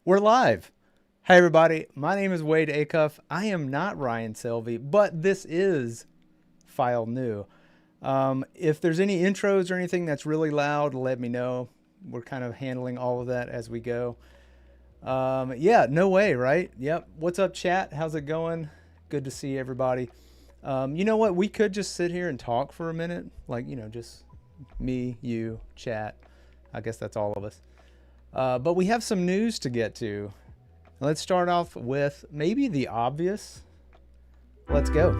We're live. Hi, everybody. My name is Wade Acuff. I am not Ryan Selvey, but this is File New. If there's any intros or anything that's really loud, let me know. We're kind of handling all of that as we go. Yeah, no way, right? Yep. What's up, chat? How's it going? Good to see everybody. You know what? We could just sit here and talk for a minute. Like, just me, you, chat. I guess that's all of us. But we have some news to get to. Let's start off with maybe the obvious. Let's go.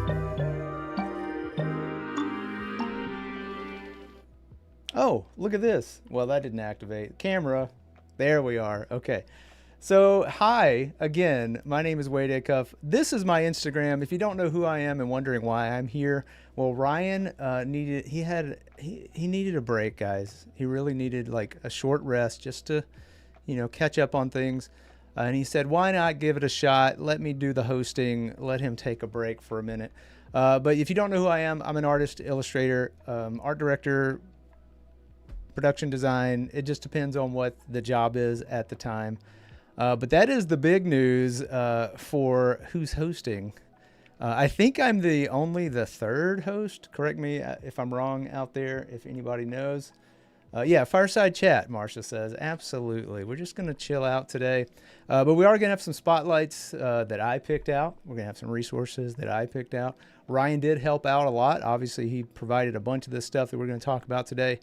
Oh, look at this. Well, that didn't activate. Camera. There we are. Okay. So, hi again. My name is Wade Acuff. This is my Instagram. If you don't know who I am and wondering why I'm here, well, Ryan he needed a break, guys. He really needed like a short rest just to catch up on things. And he said, why not give it a shot? Let me do the hosting. Let him take a break for a minute. But if you don't know who I am, I'm an artist, illustrator, art director, production design. It just depends on what the job is at the time. But that is the big news for who's hosting. I think I'm only the third host. Correct me if I'm wrong out there, if anybody knows. Yeah, fireside chat, Marcia says. Absolutely. We're just going to chill out today. But we are going to have some spotlights that I picked out. We're going to have some resources that I picked out. Ryan did help out a lot. Obviously, he provided a bunch of this stuff that we're going to talk about today.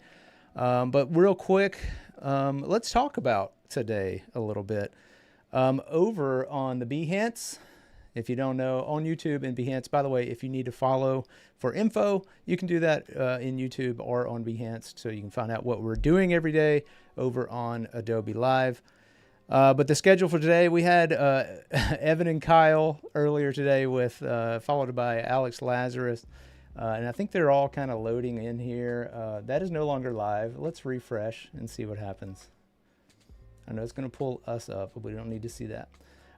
But real quick, let's talk about today a little bit. Over on the Behance, if you don't know, on YouTube and Behance. By the way, if you need to follow for info, you can do that in YouTube or on Behance, so you can find out what we're doing every day over on Adobe Live. But the schedule for today, we had Evan and Kyle earlier today, followed by Alex Lazarus. And I think they're all kind of loading in here. That is no longer live. Let's refresh and see what happens. I know it's going to pull us up, but we don't need to see that.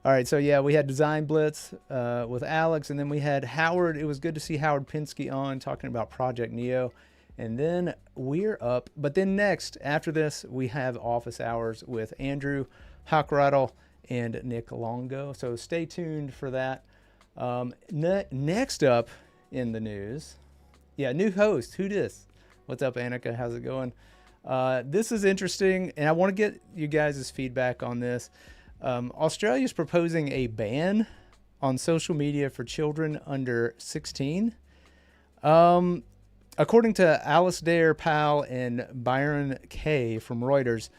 All right, so yeah, we had Design Blitz with Alex, and then we had Howard. It was good to see Howard Pinsky on talking about Project Neo. And then we're up. But then next, after this, we have Office Hours with Andrew Hockrattle and Nick Longo. So stay tuned for that. Next up in the news, yeah, new host. Who dis? What's up, Annika? How's it going? This is interesting, and I want to get you guys' feedback on this. Australia is proposing a ban on social media for children under 16. According to Alasdair Powell and Byron Kay from Reuters,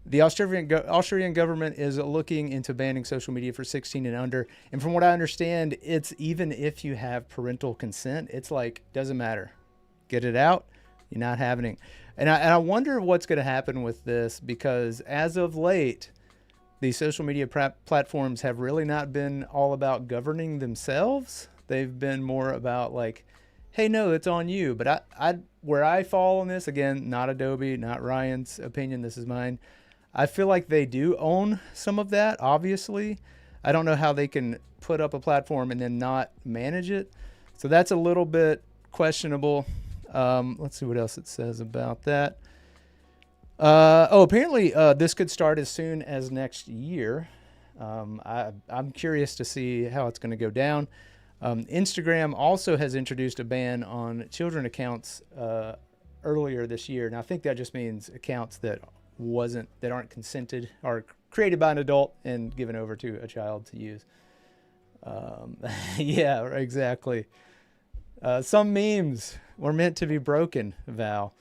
the Australian government is looking into banning social media for 16 and under. And from what I understand, it's even if you have parental consent, it's like, doesn't matter. Get it out. You're not having it. And I wonder what's going to happen with this, because as of late, these social media platforms have really not been all about governing themselves. They've been more about like, hey, no, it's on you. But where I fall on this, again, not Adobe, not Ryan's opinion, this is mine. I feel like they do own some of that, obviously. I don't know how they can put up a platform and then not manage it. So that's a little bit questionable. Let's see what else it says about that. Apparently this could start as soon as next year. I'm curious to see how it's going to go down. Instagram also has introduced a ban on children accounts earlier this year. And I think that just means accounts that aren't consented or created by an adult and given over to a child to use. Yeah, exactly. Some memes were meant to be broken, Val.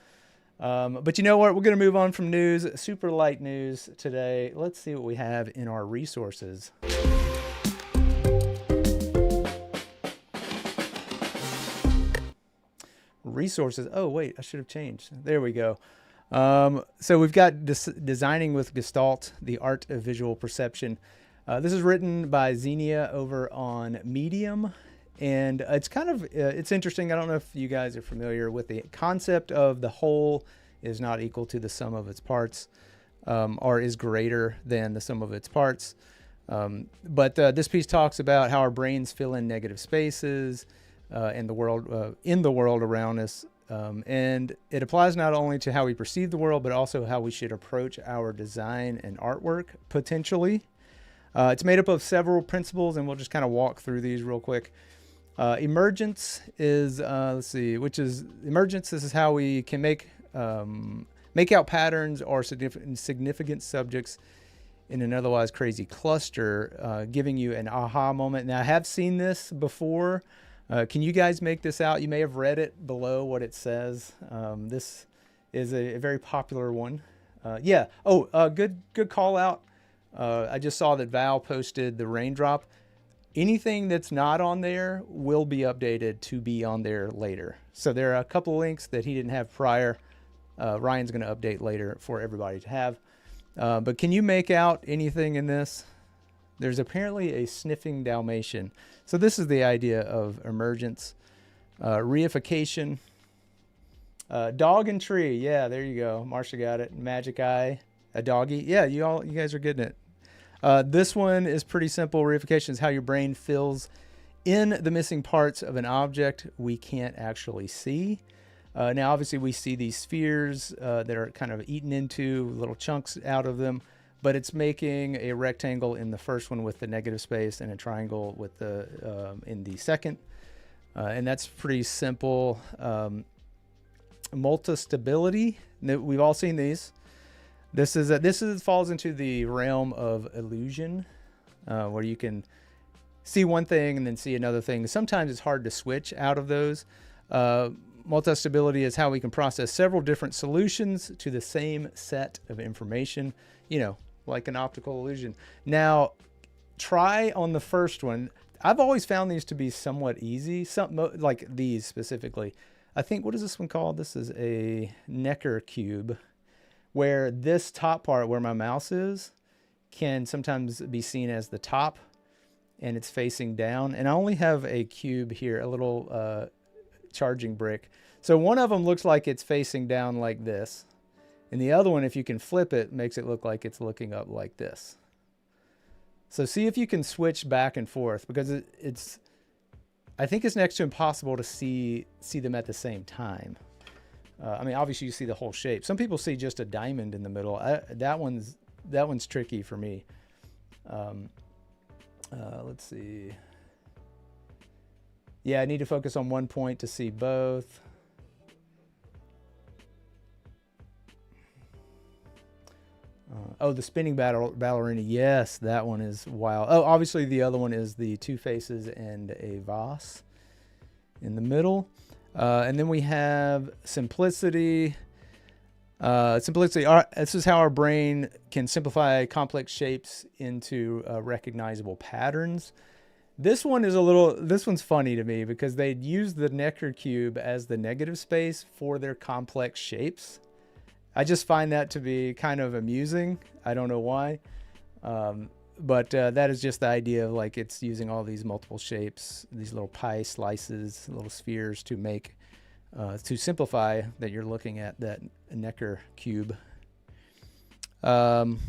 But you know what? We're going to move on from news, super light news today. Let's see what we have in our resources. Resources. Oh, wait, I should have changed. There we go. So we've got Designing with Gestalt, the Art of Visual Perception. This is written by Xenia over on Medium. And it's it's interesting. I don't know if you guys are familiar with the concept of the whole is not equal to the sum of its parts, or is greater than the sum of its parts. But this piece talks about how our brains fill in negative spaces in the world around us. And it applies not only to how we perceive the world, but also how we should approach our design and artwork potentially. It's made up of several principles, and we'll just kind of walk through these real quick. Emergence is, let's see, emergence. This is how we can make out patterns or significant subjects in an otherwise crazy cluster, giving you an aha moment. Now, I have seen this before. Can you guys make this out? You may have read it below what it says. This is a very popular one. Yeah. Oh, good call out. I just saw that Val posted the raindrop. Anything that's not on there will be updated to be on there later. So there are a couple links that he didn't have prior. Ryan's going to update later for everybody to have. But can you make out anything in this? There's apparently a sniffing Dalmatian. So this is the idea of emergence. Reification. Dog and tree. Yeah, there you go. Marsha got it. Magic eye. A doggy. Yeah, you guys are getting it. This one is pretty simple. Reification is how your brain fills in the missing parts of an object we can't actually see. Now, obviously, we see these spheres that are kind of eaten into, little chunks out of them, but it's making a rectangle in the first one with the negative space and a triangle with the in the second. And that's pretty simple. Multistability. We've all seen these. This falls into the realm of illusion, where you can see one thing and then see another thing. Sometimes it's hard to switch out of those. Multistability is how we can process several different solutions to the same set of information, like an optical illusion. Now, try on the first one. I've always found these to be somewhat easy, like these specifically. I think, what is this one called? This is a Necker cube, where this top part where my mouse is can sometimes be seen as the top, and it's facing down. And I only have a cube here, a little charging brick. So one of them looks like it's facing down like this, and the other one, if you can flip it, makes it look like it's looking up like this. So see if you can switch back and forth, because I think it's next to impossible to see them at the same time. I mean, obviously you see the whole shape. Some people see just a diamond in the middle. That one's tricky for me. Let's see. Yeah, I need to focus on one point to see both. Oh, the spinning ballerina. Yes, that one is wild. Oh, obviously the other one is the two faces and a vase in the middle. And then we have simplicity. Simplicity. This is how our brain can simplify complex shapes into recognizable patterns. This one's funny to me because they'd use the Necker cube as the negative space for their complex shapes. I just find that to be kind of amusing. I don't know why. But that is just the idea of, like, it's using all these multiple shapes, these little pie slices, little spheres to make, to simplify that you're looking at that Necker cube. And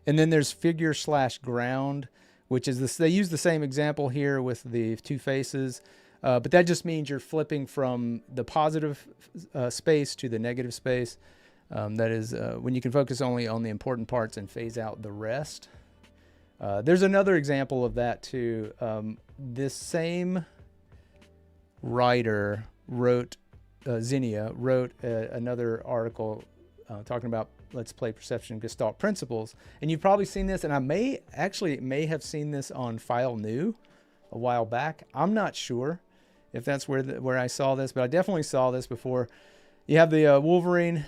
then there's figure/ground, which is this. They use the same example here with the two faces, but that just means you're flipping from the positive space to the negative space. That is when you can focus only on the important parts and phase out the rest. There's another example of that too. This same writer Zinnia wrote another article talking about Let's Play Perception Gestalt Principles. And you've probably seen this, and I may have seen this on File New a while back. I'm not sure if that's where I saw this, but I definitely saw this before. You have the Wolverine,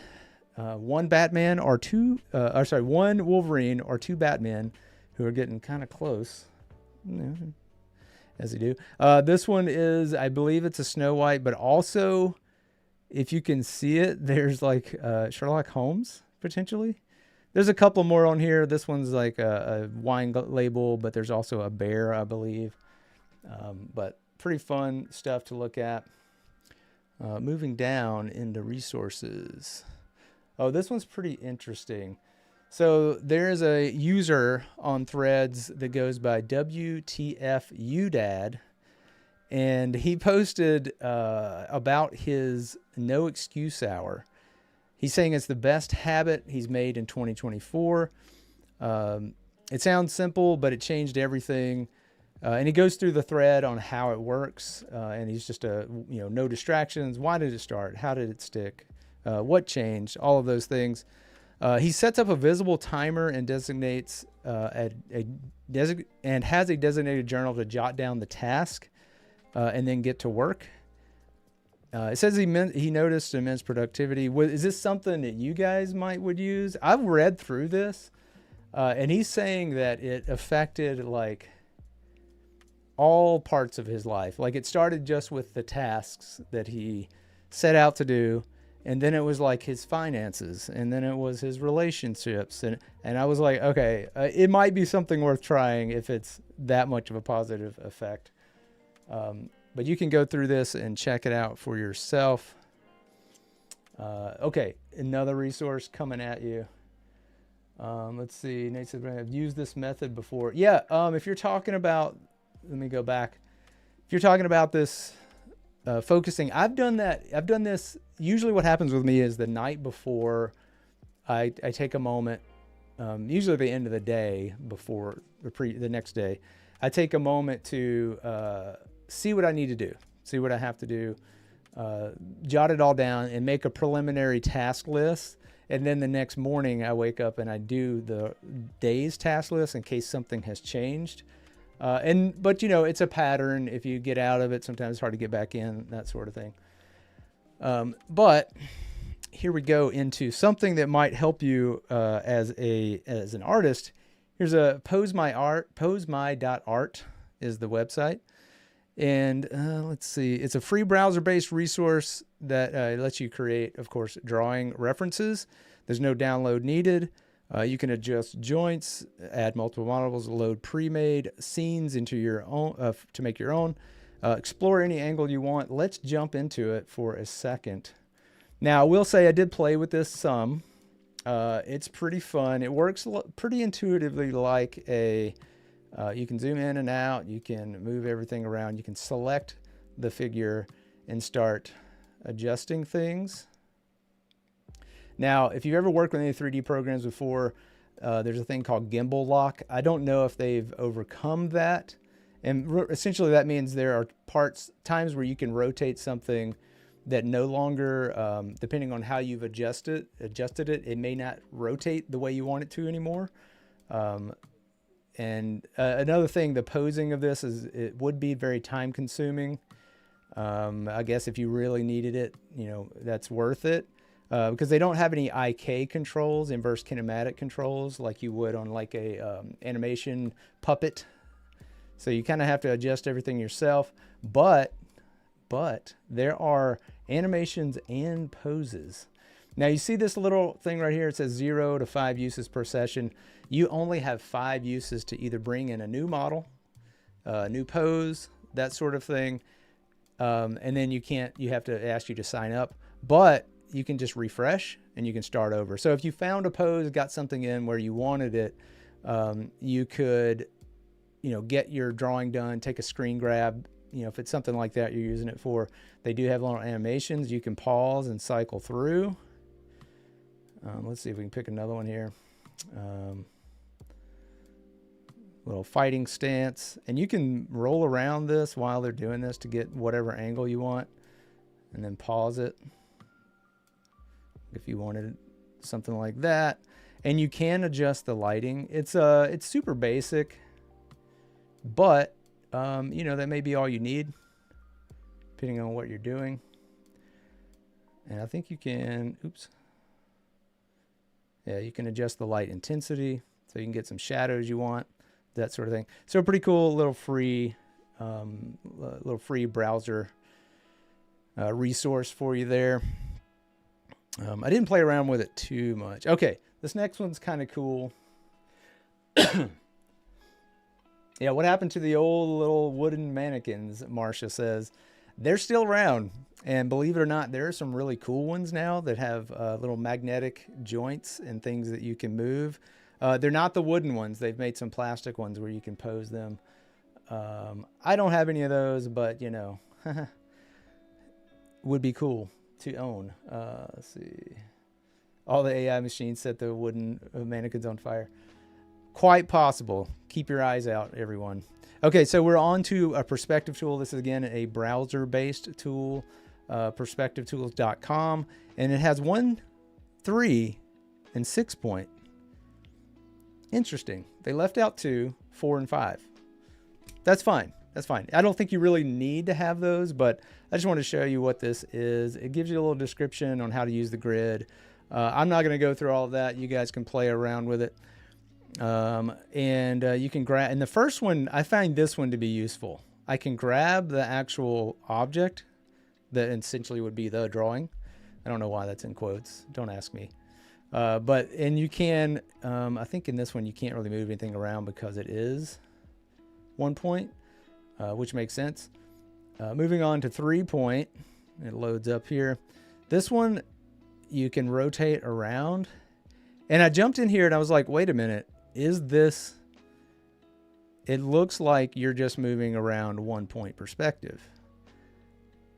one Wolverine or two Batman who are getting kind of close, as they do. This one is, I believe it's a Snow White, but also, if you can see it, there's like Sherlock Holmes, potentially. There's a couple more on here. This one's like a wine label, but there's also a bear, I believe. But pretty fun stuff to look at. Moving down into resources. Oh, this one's pretty interesting. So there's a user on Threads that goes by WTFUDAD, and he posted about his No Excuse Hour. He's saying it's the best habit he's made in 2024. It sounds simple, but it changed everything. And he goes through the thread on how it works. And he's just no distractions. Why did it start? How did it stick? What changed? All of those things. He sets up a visible timer and designates and has a designated journal to jot down the task and then get to work. It says he noticed immense productivity. Is this something that you guys would use? I've read through this, and he's saying that it affected like all parts of his life. Like it started just with the tasks that he set out to do, and then it was like his finances, and then it was his relationships, and I was like, okay, it might be something worth trying if it's that much of a positive effect. But you can go through this and check it out for yourself. Okay, another resource coming at you. Let's see. Nate said, I've used this method before. Yeah, if you're talking about, let me go back. If you're talking about this focusing, I've done that. I've done this. Usually what happens with me is the night before I take a moment, usually at the end of the day before the next day, I take a moment to see what I need to do, see what I have to do, jot it all down and make a preliminary task list. And then the next morning I wake up and I do the day's task list in case something has changed. But it's a pattern. If you get out of it, sometimes it's hard to get back in, that sort of thing. But here we go into something that might help you as an artist. Here's a posemy.art is the website. And let's see, it's a free browser-based resource that lets you create, of course, drawing references. There's no download needed. You can adjust joints, add multiple models, load pre-made scenes into your own to make your own. Explore any angle you want. Let's jump into it for a second. Now, I will say I did play with this some. It's pretty fun. It works pretty intuitively like a... you can zoom in and out. You can move everything around. You can select the figure and start adjusting things. Now, if you've ever worked with any 3D programs before, there's a thing called gimbal lock. I don't know if they've overcome that. And essentially that means there are times where you can rotate something that no longer, depending on how you've adjusted it, it may not rotate the way you want it to anymore. And another thing, the posing of this it would be very time consuming. I guess if you really needed it, that's worth it. Because they don't have any IK controls, inverse kinematic controls, like you would on like a animation puppet. So you kind of have to adjust everything yourself. But there are animations and poses. Now you see this little thing right here. It says 0 to 5 uses per session. You only have 5 uses to either bring in a new model, a new pose, that sort of thing. And then you have to ask you to sign up, but you can just refresh and you can start over. So if you found a pose, got something in where you wanted it, you could, get your drawing done, take a screen grab. If it's something like that you're using it for, they do have little animations. You can pause and cycle through. Let's see if we can pick another one here. Little fighting stance, and you can roll around this while they're doing this to get whatever angle you want, and then pause it if you wanted something like that. And you can adjust the lighting. It's super basic, but that may be all you need depending on what you're doing. And I think you can, you can adjust the light intensity so you can get some shadows you want, that sort of thing. So pretty cool little free browser resource for you there. I didn't play around with it too much. Okay, this next one's kind of cool. Yeah, what happened to the old little wooden mannequins, Marcia says. They're still around. And believe it or not, there are some really cool ones now that have little magnetic joints and things that you can move. They're not the wooden ones. They've made some plastic ones where you can pose them. I don't have any of those, but, would be cool to own. Let's see. All the AI machines set the wooden mannequins on fire. quite possible. Keep your eyes out, everyone. Okay, so we're on to a perspective tool. This is, again, a browser-based tool, perspectivetools.com, and it has 1, 3, and 6 point. Interesting. They left out 2, 4, and 5. That's fine. That's fine. I don't think you really need to have those, but I just want to show you what this is. It gives you a little description on how to use the grid. I'm not going to go through all of that. You guys can play around with it. You can grab, and the first one, I find this one to be useful. I can grab the actual object that essentially would be the drawing. I don't know why that's in quotes. Don't ask me. And you can, I think in this one, you can't really move anything around because it is 1 point, which makes sense. Moving on to 3 point, it loads up here. This one, you can rotate around. And I jumped in here and I was like, wait a minute, is this, it looks like you're just moving around 1 point perspective.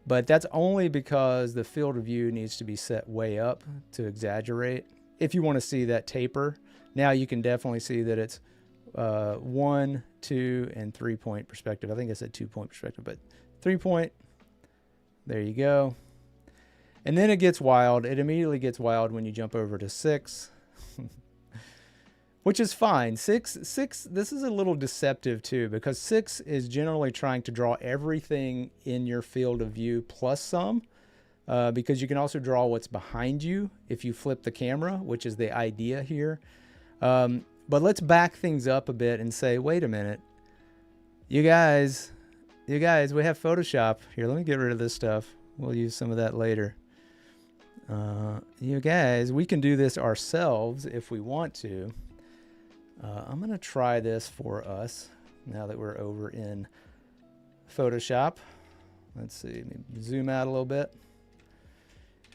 But that's only because the field of view needs to be set way up to exaggerate. If you want to see that taper, now you can definitely see that it's 1, 2, and 3 point perspective. I think I said 2 point perspective, but 3 point, there you go. And then it gets wild. It immediately gets wild when you jump over to 6, which is fine. 6, this is a little deceptive too, because 6 is generally trying to draw everything in your field of view plus some, because you can also draw what's behind you if you flip the camera, which is the idea here. But let's back things up a bit and say, wait a minute, you guys, we have Photoshop here. Let me get rid of this stuff. We'll use some of that later. You guys, we can do this ourselves if we want to. I'm going to try this for us now that we're over in Photoshop. Let's see, zoom out a little bit.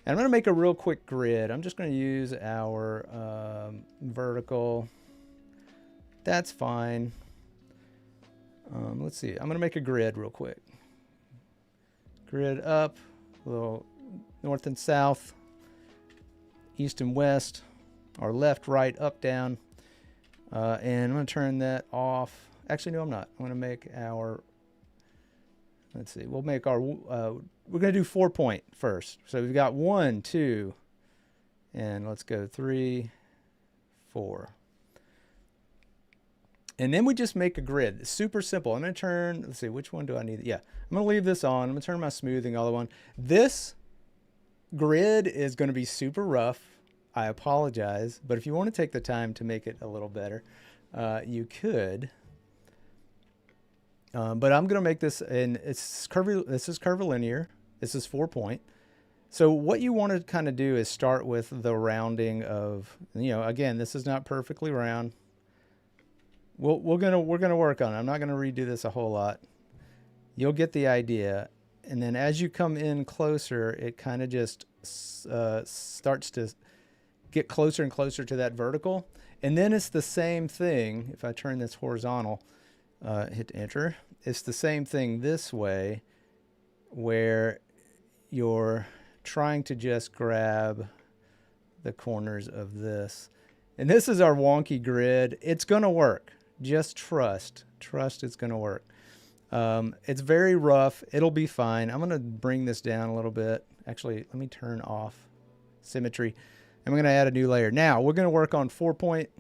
And I'm going to make a real quick grid. I'm just going to use our vertical. That's fine. Let's see. I'm going to make a grid real quick. Grid up, a little north and south, east and west, or left, right, up, down. And I'm going to turn that off. Actually, no, I'm not. I'm going to make our, let's see, we'll make our, we're going to do 4 point first. So we've got 1, 2, and let's go 3, 4. And then we just make a grid. It's super simple. I'm going to turn, let's see, which one do I need? Yeah, I'm going to leave this on. I'm going to turn my smoothing all the one. This grid is going to be super rough. I apologize, but if you want to take the time to make it a little better, you could. But I'm going to make this, and it's this is curvilinear. This is 4 point. So what you want to kind of do is start with the rounding of, again, this is not perfectly round. We're gonna work on it. I'm not gonna redo this a whole lot. You'll get the idea. And then as you come in closer, it kind of just starts to get closer and closer to that vertical. And then it's the same thing. If I turn this horizontal, hit enter, it's the same thing this way, where you're trying to just grab the corners of this. And this is our wonky grid. It's gonna work. Just trust it's gonna work. It's very rough. It'll be fine. I'm gonna bring this down a little bit. Actually, let me turn off symmetry. I'm gonna add a new layer. Now we're gonna work on 4 point.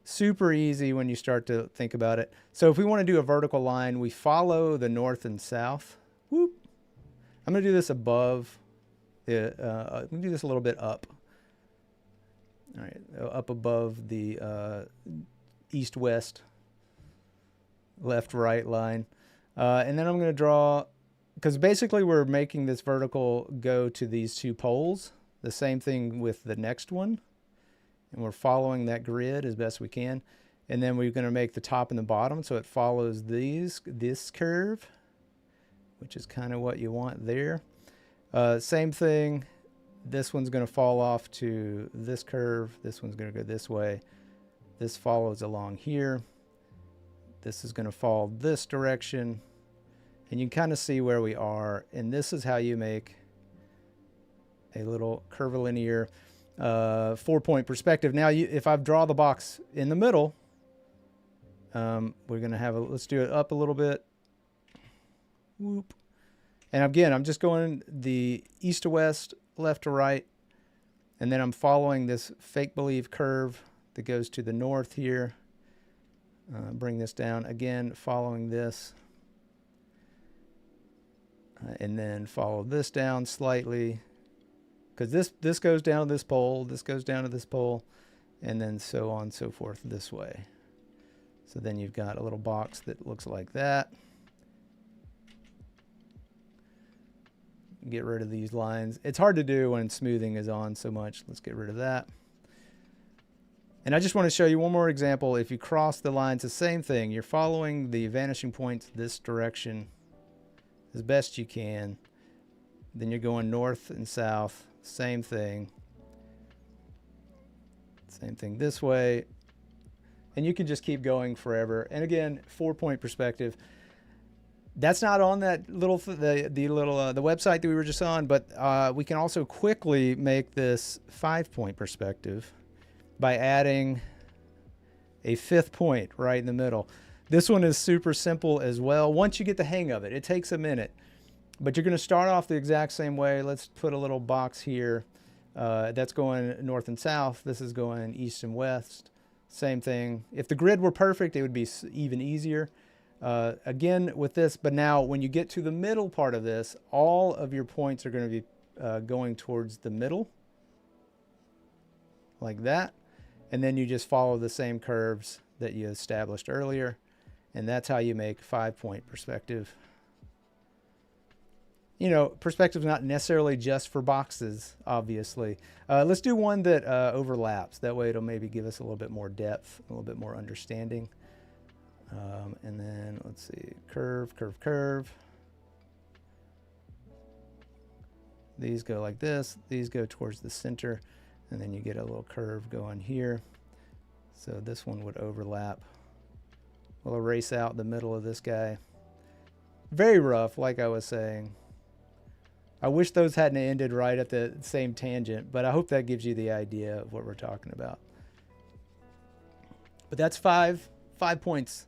Super easy when you start to think about it. So if we want to do a vertical line, we follow the north and south. Whoop. I'm gonna do this above. I'm gonna do this a little bit up. All right, up above the east-west, left-right line. And then I'm going to draw, because basically we're making this vertical go to these 2 poles. The same thing with the next one. And we're following that grid as best we can. And then we're going to make the top and the bottom so it follows this curve, which is kind of what you want there. Same thing. This one's going to fall off to this curve. This one's going to go this way. This follows along here. This is going to fall this direction. And you can kind of see where we are. And this is how you make a little curvilinear 4 point perspective. Now, if I draw the box in the middle, We're going to have let's do it up a little bit. Whoop. And again, I'm just going the east to west, left to right. And then I'm following this fake believe curve that goes to the north here. Bring this down again, following this. And then follow this down slightly. Because this goes down to this pole, this goes down to this pole, and then so on and so forth this way. So then you've got a little box that looks like that. Get rid of these lines. It's hard to do when smoothing is on so much. Let's get rid of that. And I just want to show you one more example. If you cross the lines, the same thing. You're following the vanishing points this direction as best you can. Then you're going north and south. Same thing. Same thing this way. And you can just keep going forever. And again, 4-point perspective. That's not on that little the website that we were just on, but we can also quickly make this 5-point perspective by adding a 5th point right in the middle. This one is super simple as well. Once you get the hang of it, it takes a minute, but you're going to start off the exact same way. Let's put a little box here. That's going north and south. This is going east and west. Same thing. If the grid were perfect, it would be even easier. Again with this, but now when you get to the middle part of this, all of your points are going to be going towards the middle like that, and then you just follow the same curves that you established earlier, and that's how you make 5-point perspective. You know, perspective is not necessarily just for boxes, obviously. Let's do one that overlaps. That way it'll maybe give us a little bit more depth, a little bit more understanding. And then let's see, curve, curve, curve. These go like this. These go towards the center, and then you get a little curve going here. So this one would overlap. We'll erase out the middle of this guy. Very rough, like I was saying. I wish those hadn't ended right at the same tangent, but I hope that gives you the idea of what we're talking about. But that's 5 points.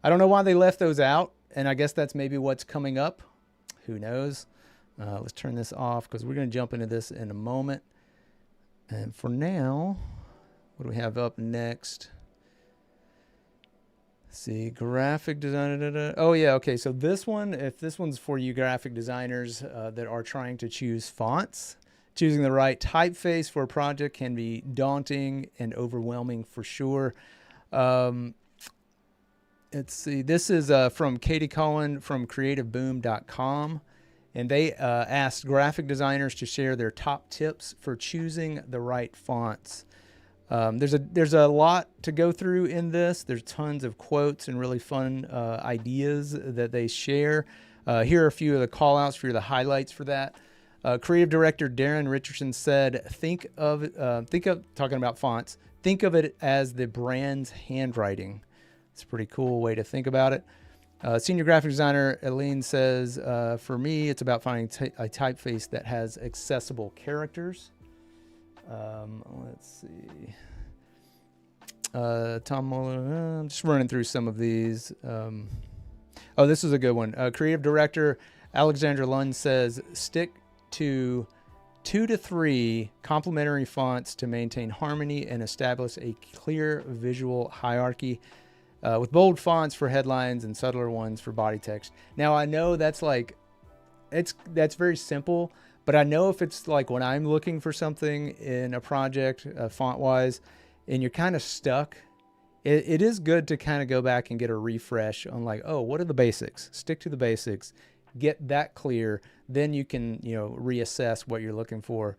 I don't know why they left those out, and I guess that's maybe what's coming up. Who knows? Let's turn this off because we're going to jump into this in a moment. And for now, what do we have up next? Let's see, graphic design. Oh yeah, okay. So this one, if this one's for you graphic designers that are trying to choose fonts, choosing the right typeface for a project can be daunting and overwhelming for sure. Let's see, this is from Katie Cohen from creativeboom.com, and they asked graphic designers to share their top tips for choosing the right fonts. There's a lot to go through in this. There's tons of quotes and really fun ideas that they share. Here are a few of the call outs, a few of the highlights for that. Creative director Darren Richardson said, talking about fonts, think of it as the brand's handwriting. It's a pretty cool way to think about it. Senior graphic designer Eileen says, for me, it's about finding a typeface that has accessible characters. Let's see. Tom Muller, I'm just running through some of these. Oh, this is a good one. Creative director Alexandra Lund says, stick to 2 to 3 complementary fonts to maintain harmony and establish a clear visual hierarchy. With bold fonts for headlines and subtler ones for body text. Now I know that's very simple, but I know if it's like when I'm looking for something in a project, font wise, and you're kind of stuck, it is good to kind of go back and get a refresh on like, oh, what are the basics? Stick to the basics, get that clear. Then you can, reassess what you're looking for.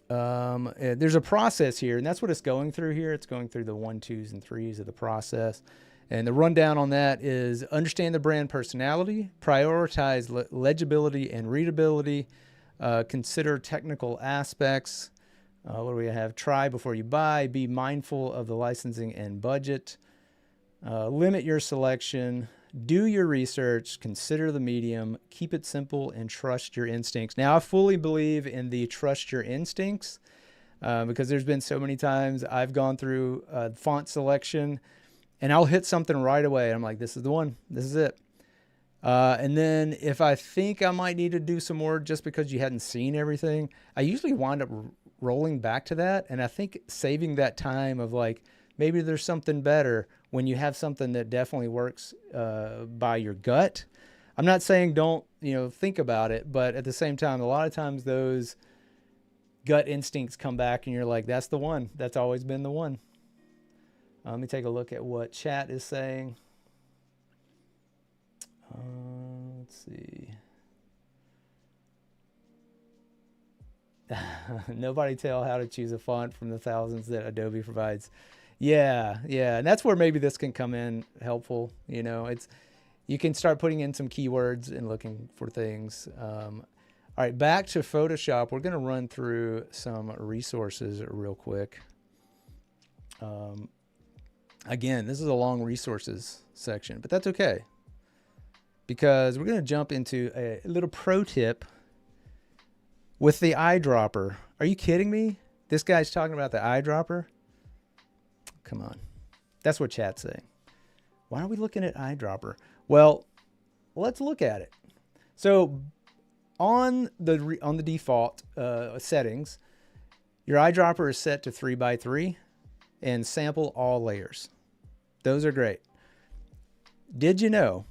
There's a process here, and that's what it's going through here. It's going through the 1, 2s, and 3s of the process. And the rundown on that is understand the brand personality, prioritize legibility and readability, consider technical aspects. What do we have? Try before you buy, be mindful of the licensing and budget, limit your selection, do your research, consider the medium, keep it simple, and trust your instincts. Now, I fully believe in the trust your instincts because there's been so many times I've gone through font selection and I'll hit something right away. I'm like, this is the one. This is it. And then if I think I might need to do some more just because you hadn't seen everything, I usually wind up rolling back to that. And I think saving that time of like, maybe there's something better when you have something that definitely works by your gut. I'm not saying don't, think about it, but at the same time, a lot of times those gut instincts come back and you're like, that's the one. That's always been the one. Let me take a look at what chat is saying. Let's see. Nobody tell how to choose a font from the thousands that Adobe provides. Yeah. And that's where maybe this can come in helpful. You can start putting in some keywords and looking for things. All right, back to Photoshop. We're going to run through some resources real quick. Again, this is a long resources section, but that's okay, because we're going to jump into a little pro tip with the eyedropper. Are you kidding me? This guy's talking about the eyedropper? Come on. That's what chat's saying. Why are we looking at eyedropper? Well, let's look at it. So on the default settings, your eyedropper is set to 3x3 and sample all layers. Those are great. Did you know,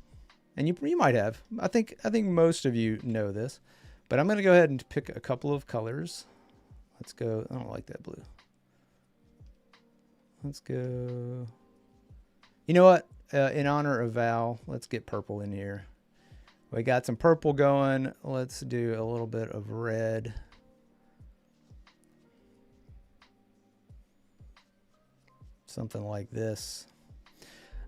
and you might have, I think most of you know this, but I'm going to go ahead and pick a couple of colors. Let's go. I don't like that blue. Let's go. You know what? In honor of Val, let's get purple in here. We got some purple going. Let's do a little bit of red. Something like this.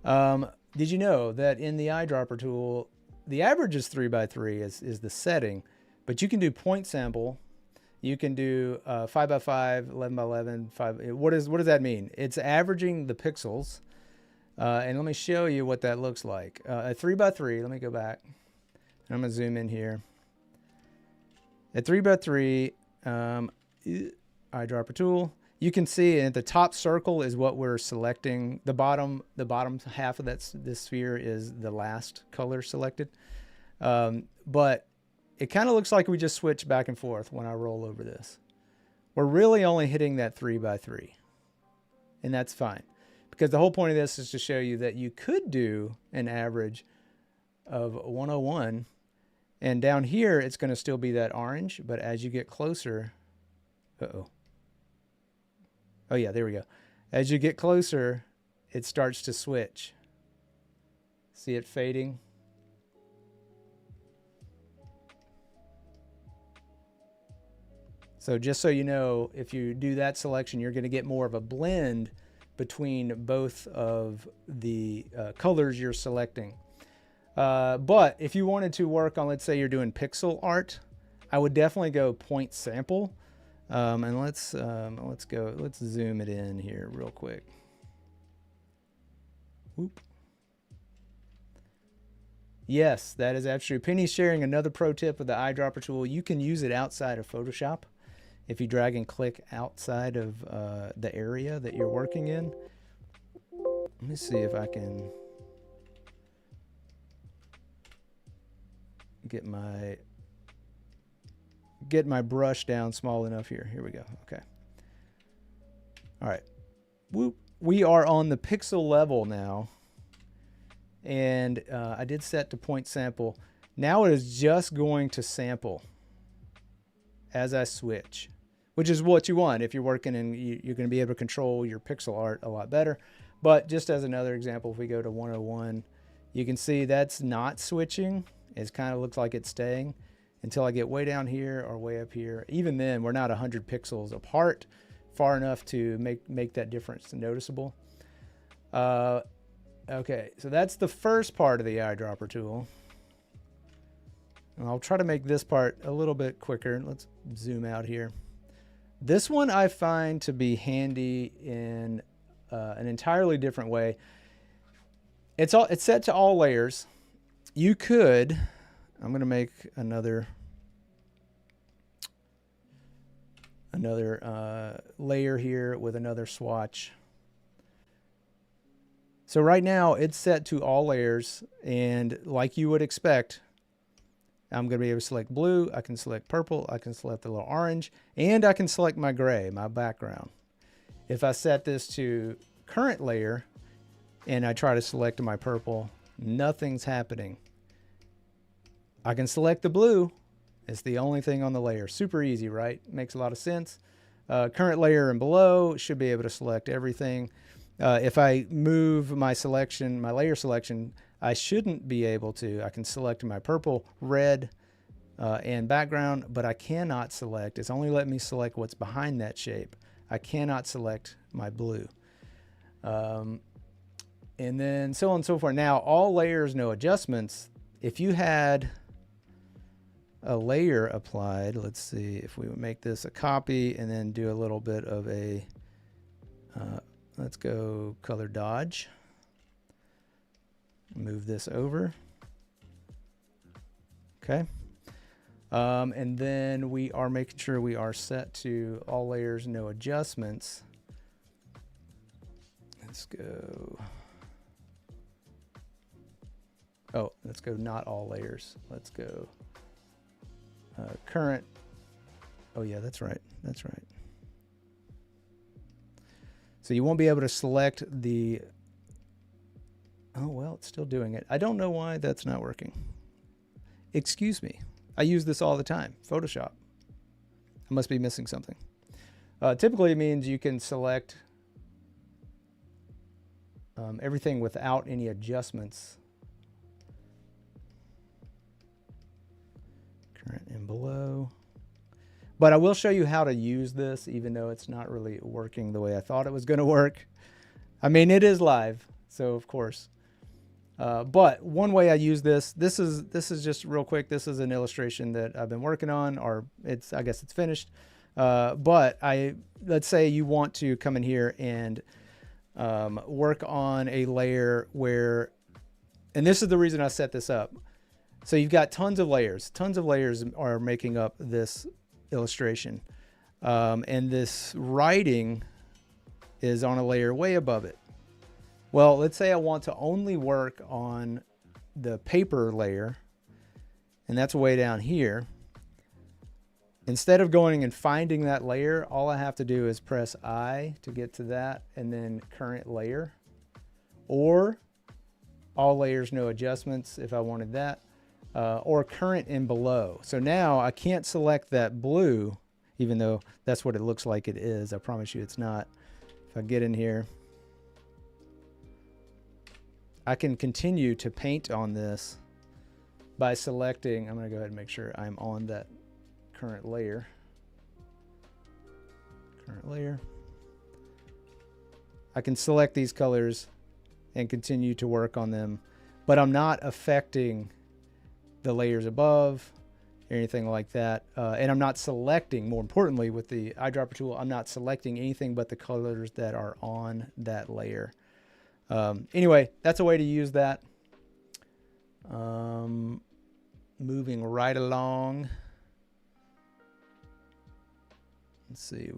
Did you know that in the eyedropper tool, the average is 3x3 is the setting, but you can do point sample. You can do 5x5, 11x11, 5. What does that mean? It's averaging the pixels. And let me show you what that looks like. A 3x3, let me go back. I'm going to zoom in here. At 3x3, eyedropper tool, you can see at the top circle is what we're selecting. The bottom half of this sphere is the last color selected. But it kind of looks like we just switch back and forth when I roll over this. We're really only hitting that 3x3, and that's fine, because the whole point of this is to show you that you could do an average of 101, and down here it's going to still be that orange, but as you get closer, oh yeah, there we go. As you get closer, it starts to switch. See it fading? So just so you know, if you do that selection, you're going to get more of a blend between both of the colors you're selecting. But if you wanted to work on, let's say you're doing pixel art, I would definitely go point sample. And let's zoom it in here real quick. Whoop. Yes, that is absolutely. Penny's sharing another pro tip with the eyedropper tool. You can use it outside of Photoshop. If you drag and click outside of the area that you're working in. Let me see if I can get my brush down small enough here. Here we go. Okay. All right. Whoop. We are on the pixel level now. And I did set to point sample. Now it is just going to sample as I switch, which is what you want if you're working, and you're going to be able to control your pixel art a lot better. But just as another example, if we go to 101, you can see that's not switching. It kind of looks like it's staying until I get way down here or way up here. Even then, we're not 100 pixels apart, far enough to make that difference noticeable. Okay, so that's the first part of the eyedropper tool. And I'll try to make this part a little bit quicker. Let's zoom out here. This one I find to be handy in an entirely different way. It's set to all layers. You could, I'm going to make another layer here with another swatch. So right now it's set to all layers, and like you would expect, I'm going to be able to select blue, I can select purple, I can select the little orange, and I can select my gray, my background. If I set this to current layer and I try to select my purple, nothing's happening. I can select the blue. It's the only thing on the layer. Super easy, right? Makes a lot of sense. Current layer and below should be able to select everything. If I move my selection, my layer selection, I shouldn't be able to. I can select my purple, red, and background, but I cannot select. It's only letting me select what's behind that shape. I cannot select my blue. And then so on and so forth. Now, all layers, no adjustments. If you had a layer applied, let's see if we would make this a copy and then do a little bit of a, let's go color dodge. Move this over. Okay. And then we are making sure we are set to all layers, no adjustments. Let's go. Oh, let's go not all layers. Let's go current. Oh yeah, that's right. That's right. So you won't be able to select the, oh, well, it's still doing it. I don't know why that's not working. Excuse me. I use this all the time. Photoshop. I must be missing something. Typically it means you can select everything without any adjustments. Current and below. But I will show you how to use this, even though it's not really working the way I thought it was going to work. I mean, it is live, so of course. But one way I use this is just real quick. This is an illustration that I've been working on, or I guess it's finished. But let's say you want to come in here and work on a layer where, and this is the reason I set this up. So you've got tons of layers. Tons of layers are making up this illustration. And this writing is on a layer way above it. Well, let's say I want to only work on the paper layer, and that's way down here. Instead of going and finding that layer, all I have to do is press I to get to that, and then current layer, or all layers, no adjustments if I wanted that, or current and below. So now I can't select that blue, even though that's what it looks like it is. I promise you it's not. If I get in here, I can continue to paint on this by selecting, I'm going to go ahead and make sure I'm on that current layer. Current layer. I can select these colors and continue to work on them, but I'm not affecting the layers above or anything like that. And I'm not selecting, more importantly, with the eyedropper tool, I'm not selecting anything but the colors that are on that layer. Anyway, that's a way to use that. Moving right along. Let's see,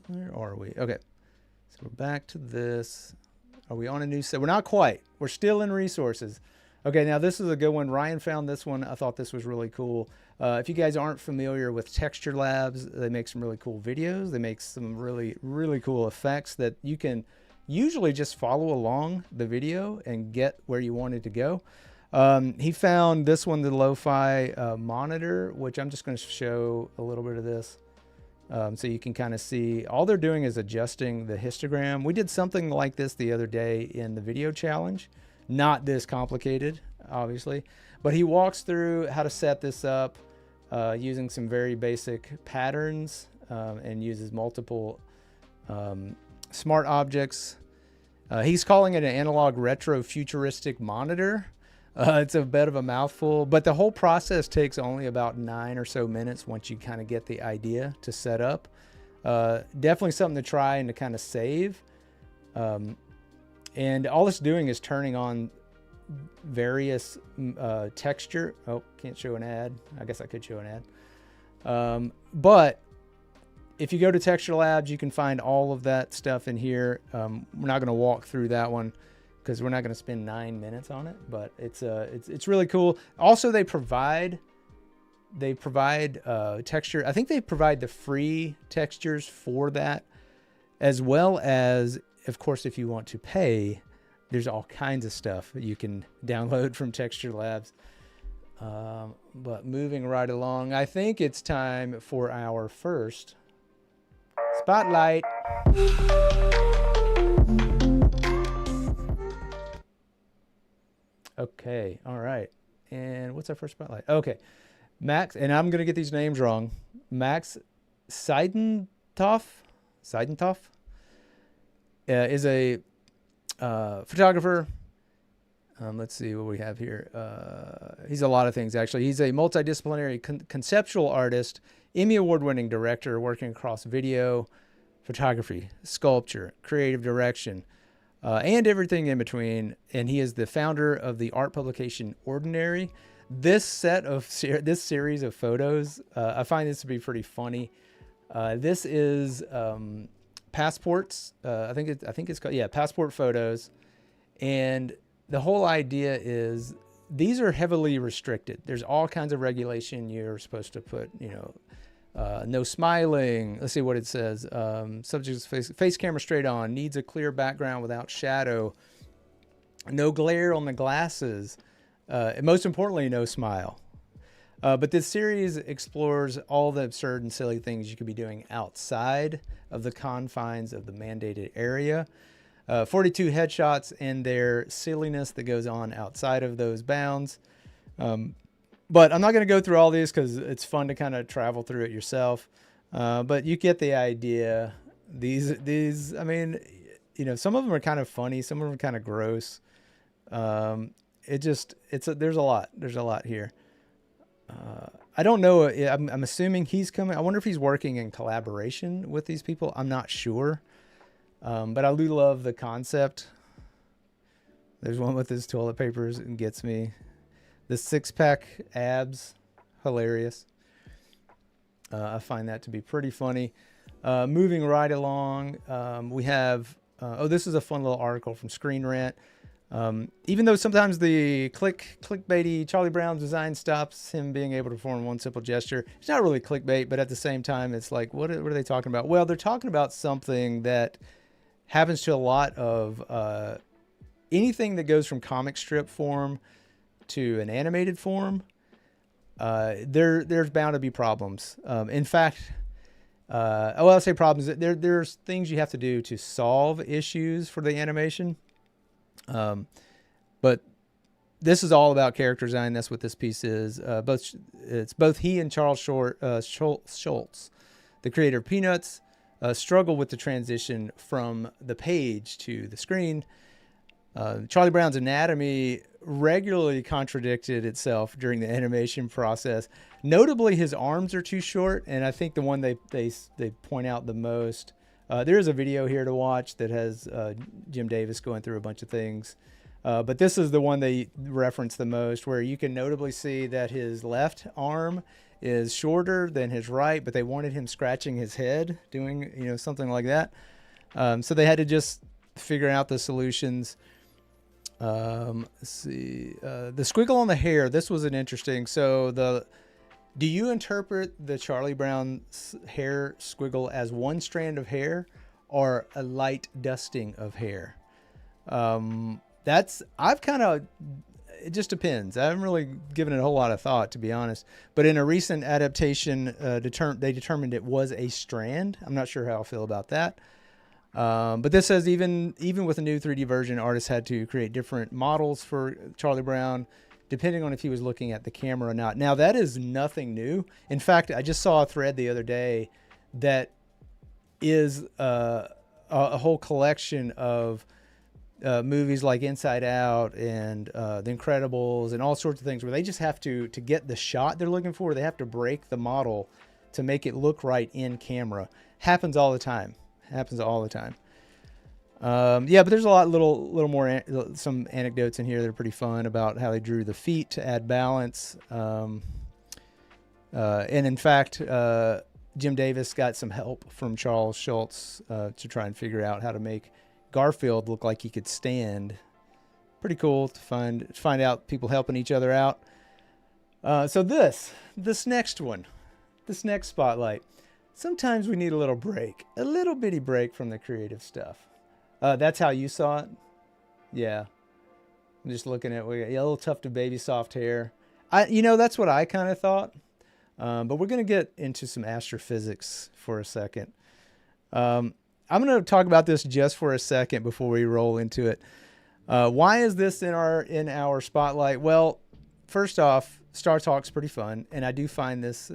where are we? Okay, so we're back to this. Are we on a new set? We're not quite. We're still in resources. Okay, now this is a good one. Ryan found this one. I thought this was really cool. If you guys aren't familiar with Texture Labs, they make some really cool videos. They make some really, really cool effects that you can usually just follow along the video and get where you wanted to go. He found this one, the LoFi monitor, which I'm just going to show a little bit of this. So you can kind of see all they're doing is adjusting the histogram. We did something like this the other day in the video challenge. Not this complicated, obviously, but he walks through how to set this up using some very basic patterns and uses multiple smart objects. He's calling it an analog retro futuristic monitor. It's a bit of a mouthful, but the whole process takes only about 9 or so minutes once you kind of get the idea to set up. Definitely something to try and to kind of save. And all it's doing is turning on various texture. Oh, can't show an ad. I guess I could show an ad. But if you go to Texture Labs, you can find all of that stuff in here. We're not going to walk through that one because we're not going to spend 9 minutes on it, but it's really cool. Also, they provide texture. I think they provide the free textures for that, as well as, of course, if you want to pay, there's all kinds of stuff that you can download from Texture Labs. But moving right along, I think it's time for our first spotlight. Okay, all right. And what's our first spotlight? Okay, Max, and I'm going to get these names wrong. Max Seidentoff is a photographer. Let's see what we have here. He's a lot of things, actually. He's a multidisciplinary conceptual artist, Emmy Award-winning director working across video, photography, sculpture, creative direction, and everything in between. And he is the founder of the art publication Ordinary. This series of photos, I find this to be pretty funny. This is passports. I think it's called, yeah, passport photos. And the whole idea is these are heavily restricted. There's all kinds of regulation. You're supposed to put, no smiling. Let's see what it says. Subject's face camera straight on, needs a clear background without shadow, no glare on the glasses, and most importantly, no smile. But this series explores all the absurd and silly things you could be doing outside of the confines of the mandated area. 42 headshots and their silliness that goes on outside of those bounds. But I'm not going to go through all these because it's fun to kind of travel through it yourself. But you get the idea. These, I mean, some of them are kind of funny. Some of them are kind of gross. There's a lot here. I don't know. I'm assuming he's coming. I wonder if he's working in collaboration with these people. I'm not sure. But I do love the concept. There's one with his toilet papers and gets me. The 6-pack abs, hilarious. I find that to be pretty funny. Moving right along, we have, this is a fun little article from Screen Rant. Even though sometimes the clickbaity Charlie Brown's design stops him being able to perform one simple gesture, it's not really clickbait, but at the same time, it's like, what are they talking about? Well, they're talking about something that happens to a lot of anything that goes from comic strip form to an animated form. There's bound to be problems. In fact, I'll say problems. There's things you have to do to solve issues for the animation. But this is all about character design. That's what this piece is. It's both he and Charles Schultz, the creator of Peanuts, struggle with the transition from the page to the screen. Charlie Brown's anatomy regularly contradicted itself during the animation process. Notably, his arms are too short, and I think the one they point out the most. There is a video here to watch that has Jim Davis going through a bunch of things. But this is the one they reference the most, where you can notably see that his left arm is shorter than his right, but they wanted him scratching his head, doing something like that. So they had to just figure out the solutions. Let's see. The squiggle on the hair. This was an interesting. So do you interpret the Charlie Brown hair squiggle as one strand of hair or a light dusting of hair? It just depends. I haven't really given it a whole lot of thought, to be honest. But in a recent adaptation, they determined it was a strand. I'm not sure how I feel about that. But this says even with a new 3D version, artists had to create different models for Charlie Brown, depending on if he was looking at the camera or not. Now, that is nothing new. In fact, I just saw a thread the other day that is a whole collection of movies like Inside Out and The Incredibles and all sorts of things where they just have to get the shot they're looking for, they have to break the model to make it look right in camera. Happens all the time. Yeah, but there's a little more, some anecdotes in here that are pretty fun about how they drew the feet to add balance. And in fact, Jim Davis got some help from Charles Schultz to try and figure out how to make Garfield look like he could stand pretty cool to find out people helping each other out. So this next one, this next spotlight, sometimes we need a little break, a little bitty break from the creative stuff. That's how you saw it? Yeah. I'm just looking at, we got a little tuft of baby soft hair. That's what I kind of thought. But we're going to get into some astrophysics for a second. I'm going to talk about this just for a second before we roll into it. Why is this in our spotlight? Well, first off, Star Talk's pretty fun, and I do find this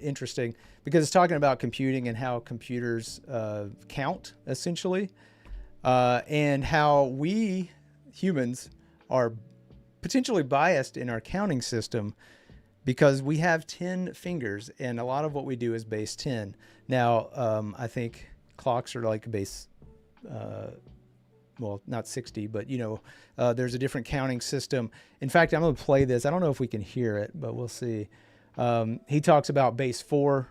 interesting because it's talking about computing and how computers count, essentially, and how we humans are potentially biased in our counting system because we have 10 fingers, and a lot of what we do is base 10. Now, I think clocks are like base, well, not 60, but there's a different counting system. In fact, I'm going to play this. I don't know if we can hear it, but we'll see. He talks about base 4,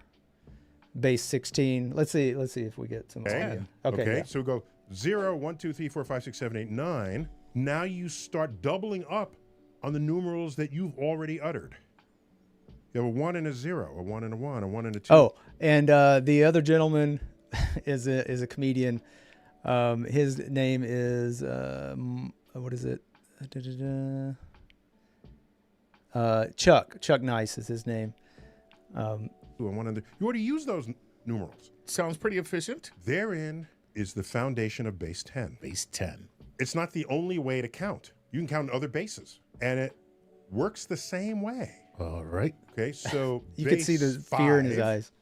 base 16. Let's see if we get some audio. Okay. Yeah. So we go 0, 1, 2, 3, 4, 5, 6, 7, 8, 9. Now you start doubling up on the numerals that you've already uttered. You have a 1 and a 0, a 1 and a 1, a 1 and a 2. Oh, and the other gentleman is a comedian. His name is what is it? Chuck Nice is his name. You already use those numerals. Sounds pretty efficient. Therein is the foundation of base 10. Base 10. It's not the only way to count. You can count other bases, and it works the same way. All right. Okay, so You could see the fear in his eyes.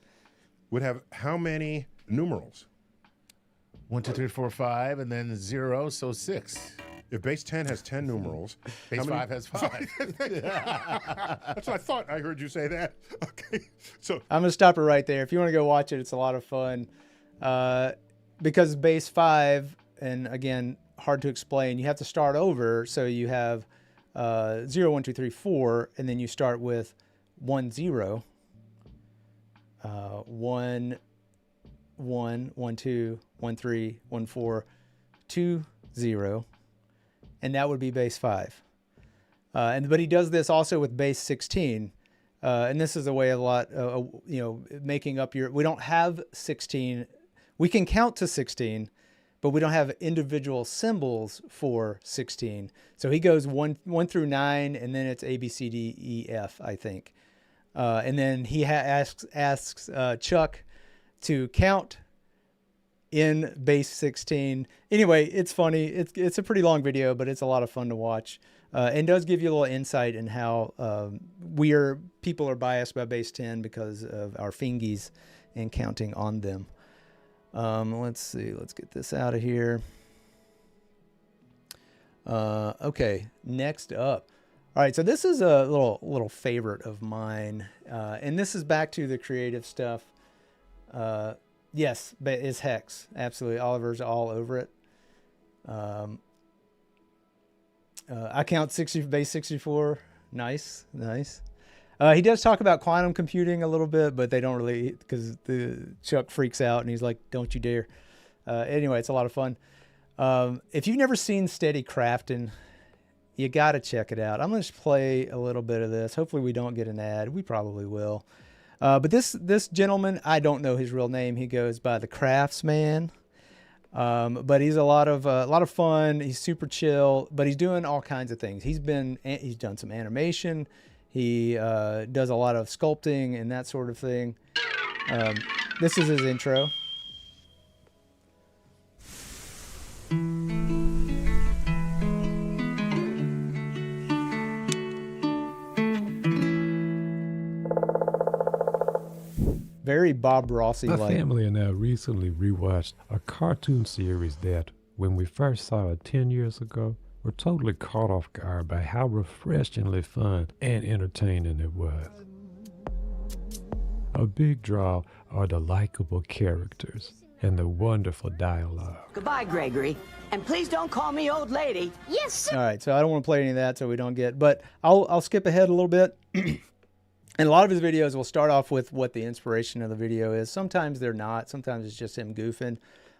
Would have how many numerals? 1, 2, 3, 4, 5, and then 0, so 6. If base 10 has 10 numerals, Base 5 has 5. That's what I thought. I heard you say that. Okay, so I'm gonna stop it right there. If you want to go watch it, it's a lot of fun. Because base 5, and again, hard to explain. You have to start over, so you have 0, 1, 2, 3, 4, and then you start with 1, 0, 1, 1, 1, 2, 1, 3, 1, 4, 2, 0, and that would be base 5. But he does this also with base 16, and this is a way making up your. We don't have 16. We can count to 16, but we don't have individual symbols for 16. So he goes 1 through 9, and then it's A, B, C, D, E, F, I think. And then he asks Chuck to count in base 16. Anyway, it's funny. It's a pretty long video, but it's a lot of fun to watch. And does give you a little insight in how people are biased by base 10 because of our fingies and counting on them. Let's see. Let's get this out of here. Okay, next up. All right, so this is a little favorite of mine, and this is back to the creative stuff. Yes, but is Hex. Absolutely, Oliver's all over it. I count 60 base 64. Nice. He does talk about quantum computing a little bit, but they don't really, because Chuck freaks out and he's like, "Don't you dare!" Anyway, it's a lot of fun. If you've never seen Steady Crafting, you got to check it out. I'm going to play a little bit of this. Hopefully we don't get an ad. We probably will. But this gentleman, I don't know his real name. He goes by the Craftsman. But he's a lot of fun. He's super chill, but he's doing all kinds of things. He's done some animation. He does a lot of sculpting and that sort of thing. This is his intro. Very Bob Rossi-like. My family and I recently rewatched a cartoon series that, when we first saw it 10 years ago, were totally caught off guard by how refreshingly fun and entertaining it was. A big draw are the likable characters and the wonderful dialogue. Goodbye, Gregory. And please don't call me old lady. Yes, sir. All right, so I don't want to play any of that so we don't get, but I'll skip ahead a little bit. And a lot of his videos will start off with what the inspiration of the video is. Sometimes they're not. Sometimes it's just him goofing.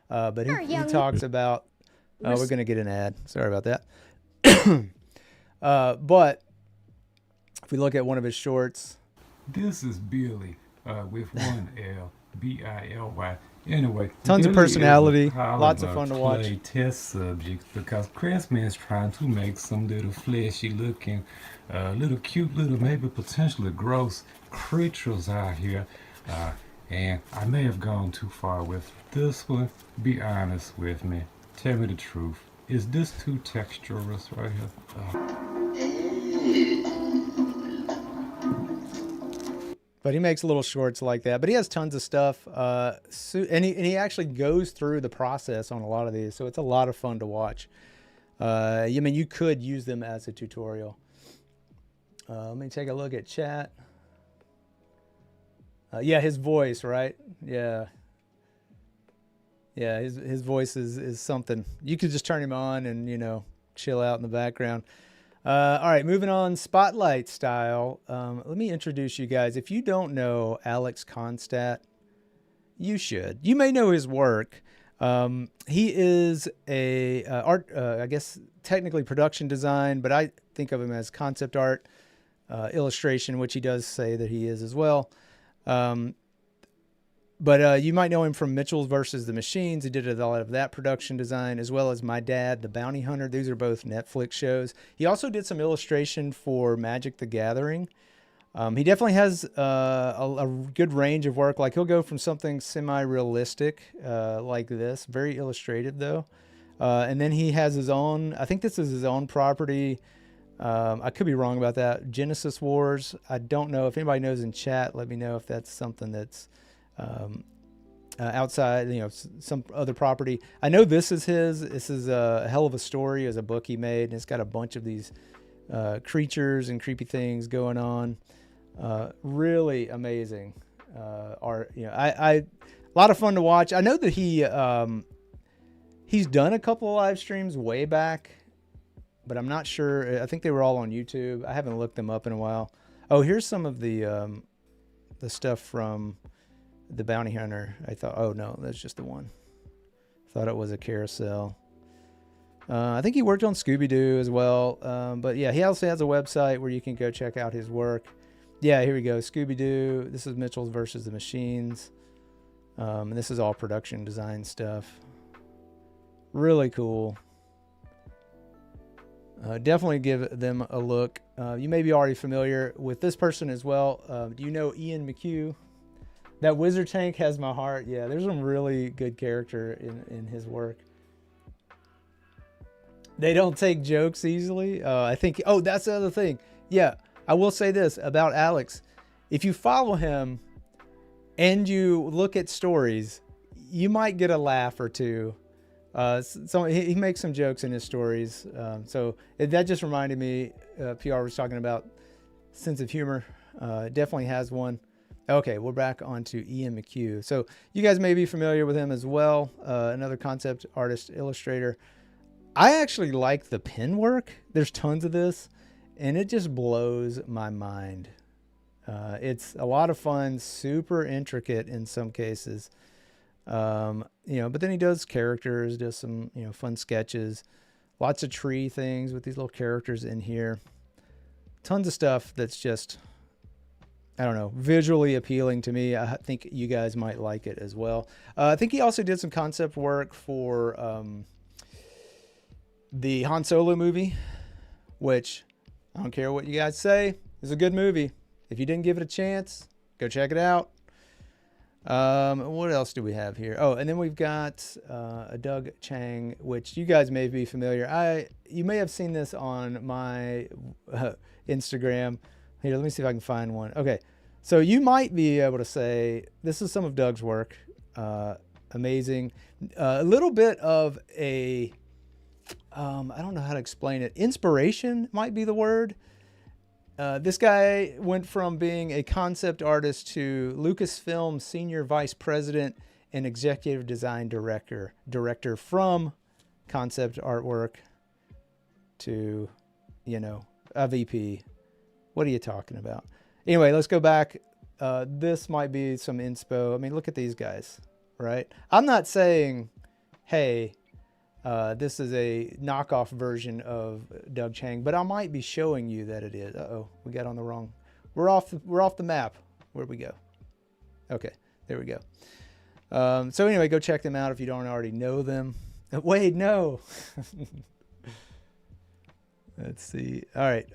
But he talks about... we're going to get an ad. Sorry about that. But if we look at one of his shorts, This is Billy with one L, Billy. Anyway, Tons of Billy is personality, a pilot lots of fun to watch. play test subject because Craftsman is trying to make some little fleshy looking, little cute, little maybe potentially gross creatures out here. And I may have gone too far with this one. Be honest with me. Tell me the truth. Is this too texturous right here? but he makes little shorts like that. But he has tons of stuff, and he actually goes through the process on a lot of these, so it's a lot of fun to watch. I mean, you could use them as a tutorial. Let me take a look at chat. Yeah, his voice, right? Yeah. Yeah, his voice is something. You could just turn him on and, you know, chill out in the background. All right, moving on, spotlight style. Let me introduce you guys. If you don't know Alex Konstat, you should. You may know his work. He is a art, I guess technically production design, but I think of him as concept art, illustration, which he does say that he is as well. But you might know him from Mitchell's versus the Machines. He did a lot of that production design, as well as My Dad, the Bounty Hunter. These are both Netflix shows. He also did some illustration for Magic the Gathering. He definitely has a good range of work. Like he'll go from something semi-realistic like this, very illustrative though. And then he has his own, I think this is his own property. I could be wrong about that. Genesis Wars. I don't know. If anybody knows in chat, let me know if that's something that's outside, you know, some other property. I know this is his. This is a hell of a story as a book he made, and it's got a bunch of these creatures and creepy things going on. Really amazing art. You know, a lot of fun to watch. I know that he's done a couple of live streams way back, but I'm not sure. I think they were all on YouTube. I haven't looked them up in a while. Oh, here's some of the stuff from the Bounty Hunter. I thought, oh no, that's just the one. Thought it was a carousel. I think he worked on Scooby-Doo as well. But yeah, he also has a website where you can go check out his work. Yeah, here we go. Scooby-Doo. This is Mitchell's versus the Machines. And this is all production design stuff. Really cool. Definitely give them a look. You may be already familiar with this person as well. Do you know Ian McHugh? That Wizard Tank has my heart. Yeah, there's some really good character in his work. They don't take jokes easily. I think, oh, that's the other thing. Yeah, I will say this about Alex. If you follow him and you look at stories, you might get a laugh or two. So he makes some jokes in his stories. So that just reminded me, PR was talking about sense of humor. Definitely has one. Okay, we're back on to Ian McHugh. So you guys may be familiar with him as well. Another concept artist, illustrator. I actually like the pen work. There's tons of this, and it just blows my mind. It's a lot of fun, super intricate in some cases. You know, but then he does characters, does some, you know, fun sketches, lots of tree things with these little characters in here. Tons of stuff that's just, I don't know, visually appealing to me. I think you guys might like it as well. I think he also did some concept work for the Han Solo movie, which I don't care what you guys say, is a good movie. If you didn't give it a chance, go check it out. What else do we have here? Oh, and then we've got a Doug Chang, which you guys may be familiar. You may have seen this on my Instagram. Here, let me see if I can find one. Okay, so you might be able to say this is some of Doug's work. Amazing. A little bit of a, I don't know how to explain it. Inspiration might be the word. This guy went from being a concept artist to Lucasfilm Senior Vice President and Executive Design Director from concept artwork to, you know, a VP. What are you talking about? Anyway, let's go back. This might be some inspo. I mean, look at these guys, right? I'm not saying, hey, This is a knockoff version of Doug Chang, but I might be showing you that it is. Uh-oh, we got on the wrong. We're off the map. Where'd we go? Okay, there we go. So anyway, go check them out if you don't already know them. Wade, no. Let's see. All right.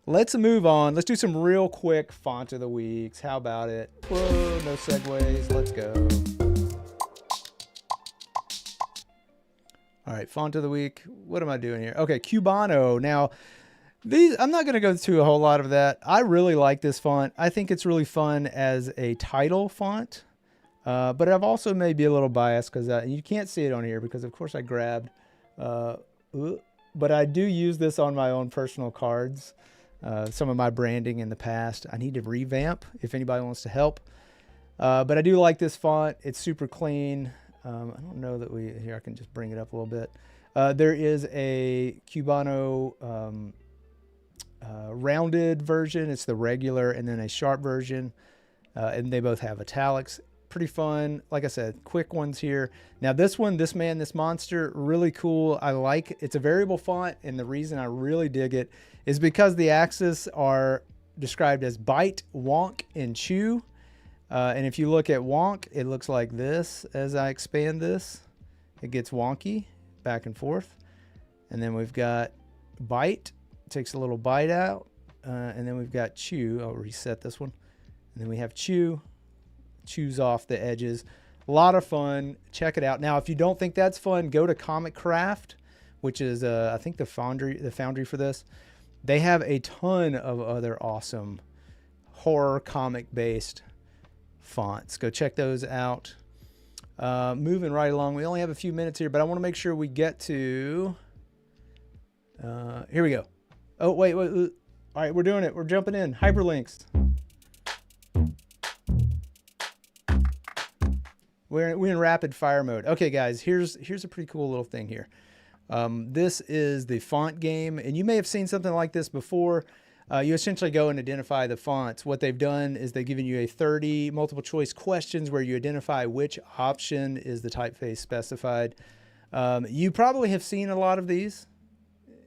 Let's move on. Let's do some real quick font of the weeks. How about it? Whoa, no segues. Let's go. All right, font of the week. What am I doing here? Okay, Cubano. Now, I'm not going to go through a whole lot of that. I really like this font. I think it's really fun as a title font. But I've also maybe a little biased because you can't see it on here because, of course, I grabbed. But I do use this on my own personal cards. Some of my branding in the past. I need to revamp if anybody wants to help. But I do like this font. It's super clean. I don't know that here I can just bring it up a little bit. There is a Cubano rounded version. It's the regular, and then a sharp version. And they both have italics. Pretty fun. Like I said, quick ones here. Now this one, this man, this monster, really cool. I like, it's a variable font, and the reason I really dig it is because the axes are described as bite, wonk, and chew. And if you look at wonk, it looks like this. As I expand this, it gets wonky back and forth. And then we've got bite, takes a little bite out. And then we've got chew. I'll reset this one. And then we have chew. Choose off the edges. A lot of fun. Check it out. Now, if you don't think that's fun, go to Comic Craft, which is I think the foundry for this. They have a ton of other awesome horror comic based fonts. Go check those out. Moving right along. We only have a few minutes here, but I want to make sure we get to here we go. Oh, wait. All right, we're doing it. We're jumping in. Hyperlinks. We're in rapid fire mode. Okay, guys, here's a pretty cool little thing here. This is the font game, and you may have seen something like this before. You essentially go and identify the fonts. What they've done is they've given you a 30 multiple choice questions where you identify which option is the typeface specified. You probably have seen a lot of these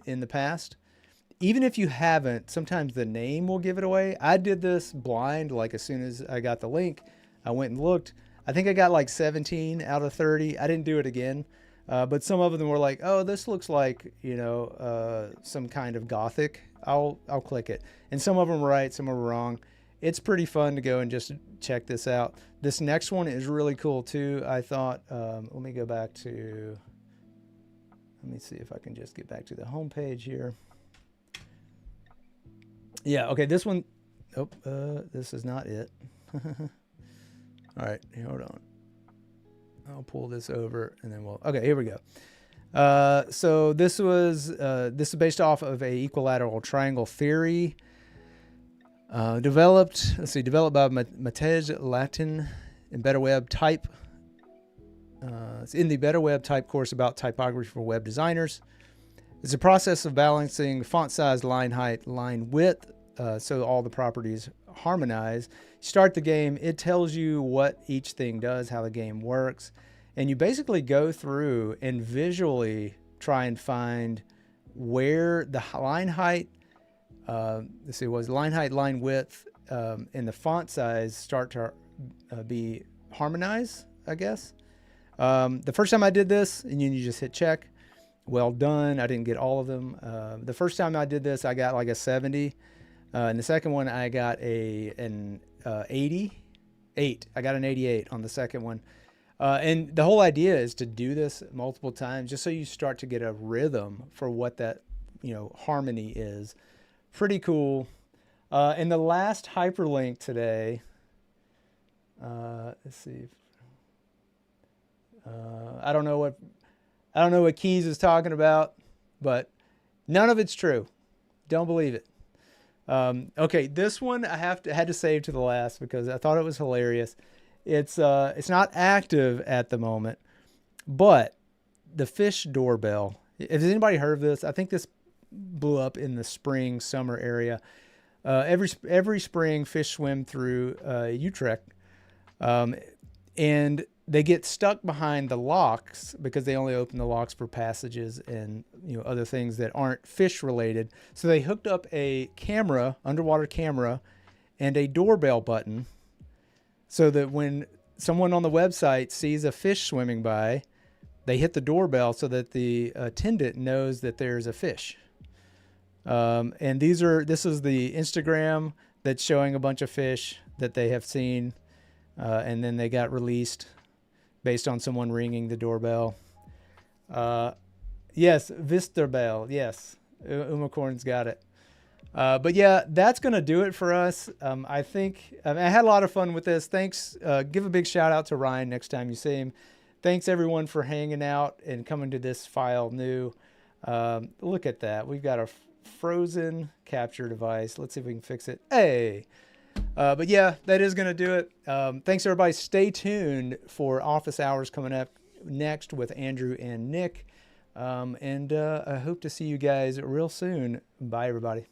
in the past. Even if you haven't, sometimes the name will give it away. I did this blind, like as soon as I got the link, I went and looked. I think I got like 17 out of 30. I didn't do it again. But some of them were like, oh, this looks like, you know, some kind of Gothic. I'll click it. And some of them were right, some of them were wrong. It's pretty fun to go and just check this out. This next one is really cool too. I thought, let me go back to, let me see if I can just get back to the home page here. Yeah, okay, this one, oh, this is not it. All right, hold on. I'll pull this over and then okay, here we go. So this is based off of a equilateral triangle theory. Developed by Matej Latin in Better Web Type. It's in the Better Web Type course about typography for web designers. It's a process of balancing font size, line height, line width, so all the properties harmonize. You start the game, it tells you what each thing does, how the game works, and you basically go through and visually try and find where the line height, let's see, was line height, line width, and the font size start to be harmonized, I guess. The first time I did this, and you just hit check, well done. I didn't get all of them. The first time I did this, I got like a 70. And the second one, I got an 88. I got an 88 on the second one. And the whole idea is to do this multiple times just so you start to get a rhythm for what that, harmony is. Pretty cool. And the last hyperlink today, let's see. I don't know what Keys is talking about, but none of it's true. Don't believe it. Okay, this one I had to save to the last because I thought it was hilarious. It's not active at the moment, but the fish doorbell. Has anybody heard of this? I think this blew up in the spring, summer area. Every spring, fish swim through Utrecht, and they get stuck behind the locks because they only open the locks for passages and other things that aren't fish related. So they hooked up a camera, underwater camera, and a doorbell button, so that when someone on the website sees a fish swimming by, they hit the doorbell so that the attendant knows that there's a fish. And this is the Instagram that's showing a bunch of fish that they have seen, and then they got released based on someone ringing the doorbell. Yes, Visterbell. Yes, Umacorn's got it. But yeah, that's going to do it for us. I had a lot of fun with this. Thanks. Give a big shout out to Ryan next time you see him. Thanks everyone for hanging out and coming to this file new. Look at that. We've got a frozen capture device. Let's see if we can fix it. Hey. But yeah, that is going to do it. Thanks everybody. Stay tuned for office hours coming up next with Andrew and Nick. And I hope to see you guys real soon. Bye everybody.